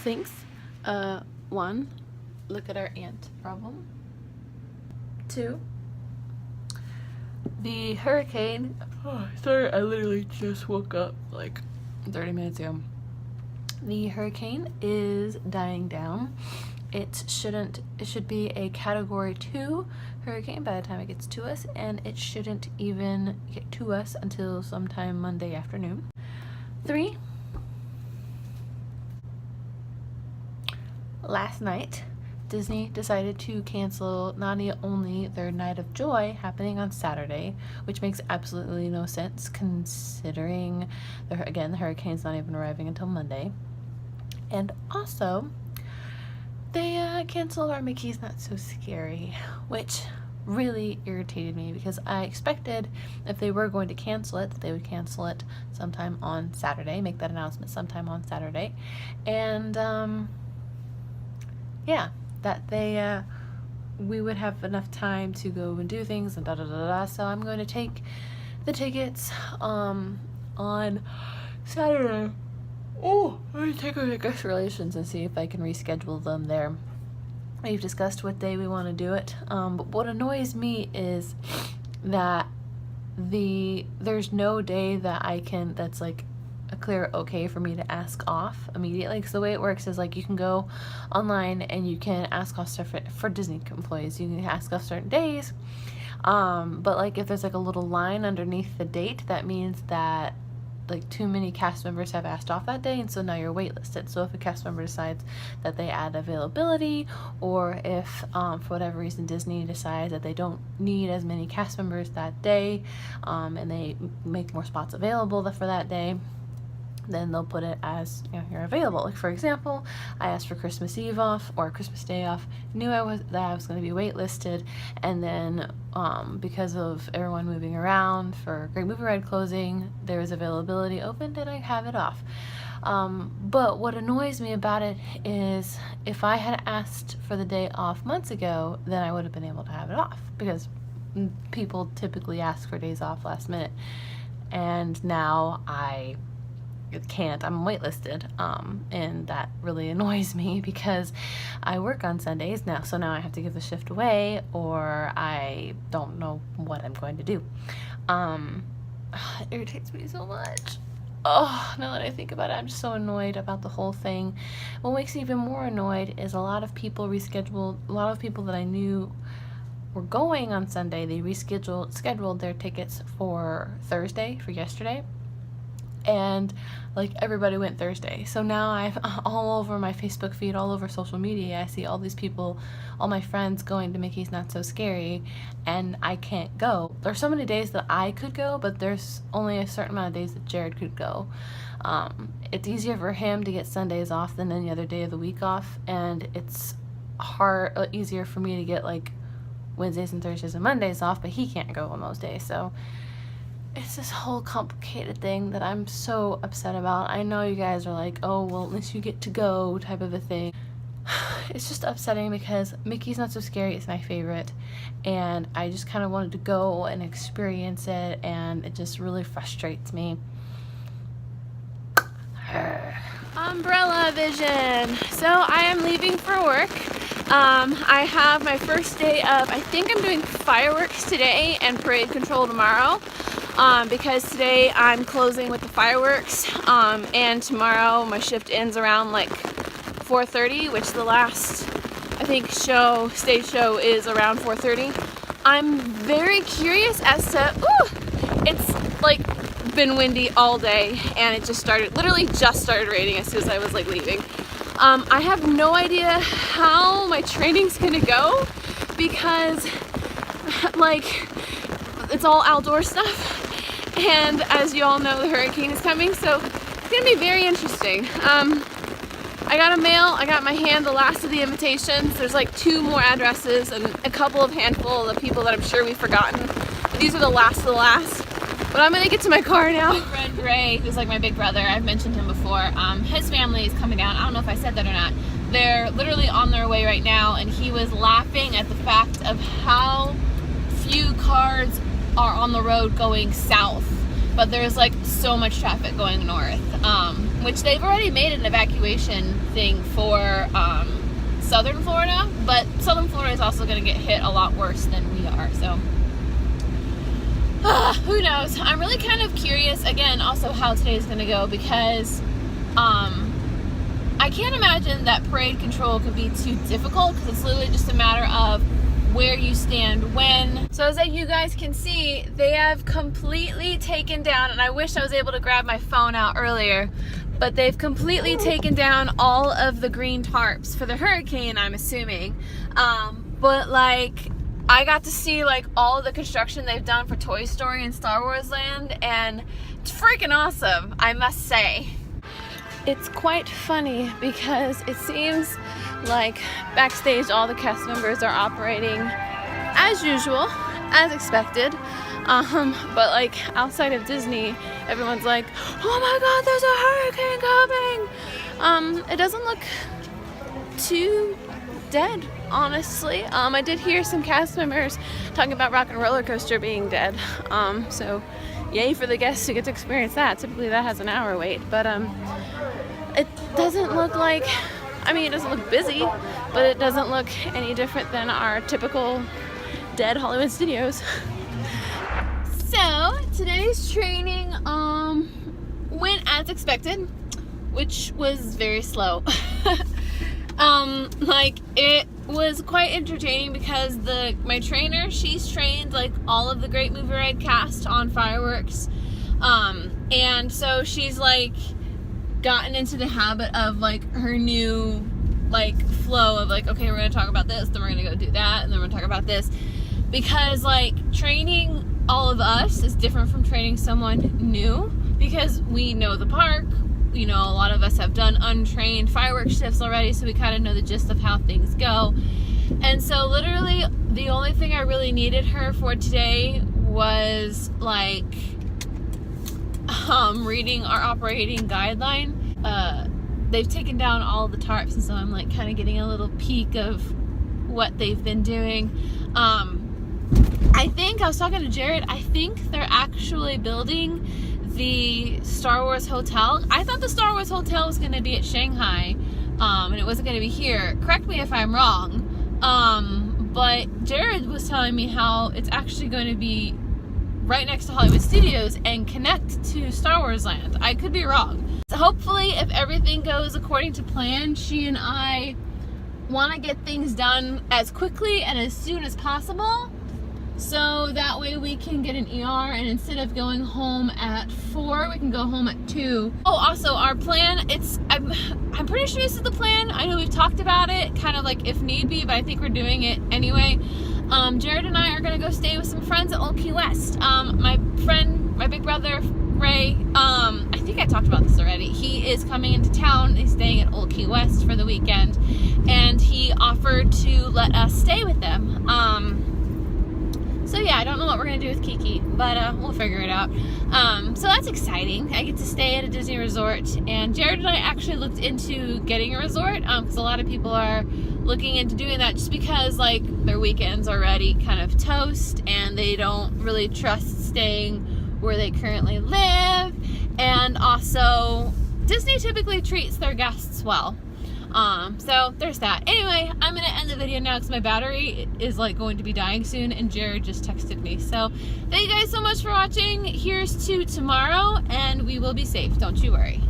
things. One, look at our ant problem. Two, the hurricane. Oh, sorry, I literally just woke up like 30 minutes ago. The hurricane is dying down. It should be a category 2 hurricane by the time it gets to us, and it shouldn't even get to us until sometime Monday afternoon. 3, last night, Disney decided to cancel not only their Night of Joy happening on Saturday, which makes absolutely no sense considering, the hurricane's not even arriving until Monday, and also they canceled our Mickey's Not So Scary, which really irritated me because I expected if they were going to cancel it, that they would cancel it sometime on Saturday, make that announcement sometime on Saturday, and yeah, that we would have enough time to go and do things and da-da-da-da. So I'm going to take the tickets on Saturday. Oh, I'm going to take a look at guest relations and see if I can reschedule them there. We've discussed what day we want to do it, but what annoys me is that there's no day that that's like a clear okay for me to ask off immediately, because the way it works is like you can go online and you can ask off stuff for Disney employees. You can ask off certain days, but like if there's like a little line underneath the date, that means that like too many cast members have asked off that day, and so now you're waitlisted. So if a cast member decides that they add availability, or if for whatever reason Disney decides that they don't need as many cast members that day, and they make more spots available for that day, then they'll put it as, you know, you're available. Like for example, I asked for Christmas Eve off or Christmas Day off, knew that I was going to be waitlisted, and then because of everyone moving around for Great Movie Ride closing, there was availability opened and I have it off. But what annoys me about it is if I had asked for the day off months ago, then I would have been able to have it off, because people typically ask for days off last minute, and now I can't. I'm waitlisted, and that really annoys me because I work on Sundays now, so now I have to give the shift away, or I don't know what I'm going to do. It irritates me so much. Oh, now that I think about it, I'm just so annoyed about the whole thing. What makes me even more annoyed is a lot of people rescheduled. A lot of people that I knew were going on Sunday, they scheduled their tickets for Thursday, for yesterday, and like everybody went Thursday. So now I've all over my Facebook feed, all over social media, I see all these people, all my friends going to Mickey's Not So Scary, and I can't go. There's so many days that I could go, but there's only a certain amount of days that Jared could go. It's easier for him to get Sundays off than any other day of the week off, and it's easier for me to get like Wednesdays and Thursdays and Mondays off, but he can't go on those days. So it's this whole complicated thing that I'm so upset about. I know you guys are like, oh, well, at least you get to go type of a thing. It's just upsetting because Mickey's Not So Scary is my favorite, and I just kind of wanted to go and experience it, and it just really frustrates me. Umbrella vision. So I am leaving for work. I have my first day of, I think I'm doing fireworks today and parade control tomorrow. Because today I'm closing with the fireworks, and tomorrow my shift ends around like 4:30, which the last, I think, stage show is around 4:30. I'm very curious as to, it's like been windy all day, and it literally just started raining as soon as I was like leaving. I have no idea how my training's gonna go, because like it's all outdoor stuff, and as you all know, the hurricane is coming, so it's gonna be very interesting. I got I got in my hand the last of the invitations. There's like 2 more addresses and a handful of the people that I'm sure we've forgotten. But these are the last of the last. But I'm gonna get to my car now. Big Red Gray, who's like my big brother, I've mentioned him before. His family is coming down. I don't know if I said that or not. They're literally on their way right now, and he was laughing at the fact of how few cars are on the road going south, but there's like so much traffic going north. which they've already made an evacuation thing for southern Florida, but southern Florida is also going to get hit a lot worse than we are, so who knows. I'm really kind of curious again also how today is going to go, because I can't imagine that parade control could be too difficult, because it's literally just a matter of where you stand when. So as you guys can see, they have completely taken down, and I wish I was able to grab my phone out earlier, but they've completely taken down all of the green tarps for the hurricane, I'm assuming. But like, I got to see like all of the construction they've done for Toy Story and Star Wars Land, and it's freaking awesome, I must say. It's quite funny because it seems like backstage all the cast members are operating as usual, as expected. But like outside of Disney, everyone's like, oh my god, there's a hurricane coming! It doesn't look too dead, honestly. I did hear some cast members talking about Rock and Roller Coaster being dead. So yay for the guests who get to experience that. Typically that has an hour wait, but it doesn't look like, I mean, it doesn't look busy, but it doesn't look any different than our typical dead Hollywood studios. So today's training went as expected, which was very slow. Like, it was quite entertaining because my trainer, she's trained like all of the Great Movie Ride cast on fireworks, and so she's like gotten into the habit of like her new like flow of like, okay, we're gonna talk about this, then we're gonna go do that, and then we're gonna talk about this, because like training all of us is different from training someone new, because we know the park, you know, a lot of us have done untrained fireworks shifts already, so we kind of know the gist of how things go. And so literally the only thing I really needed her for today was like reading our operating guideline. They've taken down all the tarps, and so I'm like kind of getting a little peek of what they've been doing. I think I was talking to Jared, I think they're actually building the Star Wars hotel. I thought the Star Wars hotel was going to be at Shanghai, and it wasn't going to be here. Correct me if I'm wrong, but Jared was telling me how it's actually going to be right next to Hollywood Studios and connect to Star Wars Land. I could be wrong. So hopefully, if everything goes according to plan, she and I want to get things done as quickly and as soon as possible, so that way we can get an ER, and instead of going home at 4, we can go home at 2. Oh, also our plan, I'm pretty sure this is the plan. I know we've talked about it, kind of like if need be, but I think we're doing it anyway. Jared and I are gonna go stay with some friends at Old Key West. My big brother, Ray, I think I talked about this already. He is coming into town. He's staying at Old Key West for the weekend, and he offered to let us stay with them. So yeah, I don't know what we're gonna do with Kiki, but we'll figure it out. So that's exciting. I get to stay at a Disney resort, and Jared and I actually looked into getting a resort, because a lot of people are looking into doing that just because like their weekends already kind of toast, and they don't really trust staying where they currently live, and also Disney typically treats their guests well. So there's that. Anyway, I'm gonna end the video now because my battery is like going to be dying soon, and Jared just texted me. So thank you guys so much for watching. Here's to tomorrow, and we will be safe, don't you worry.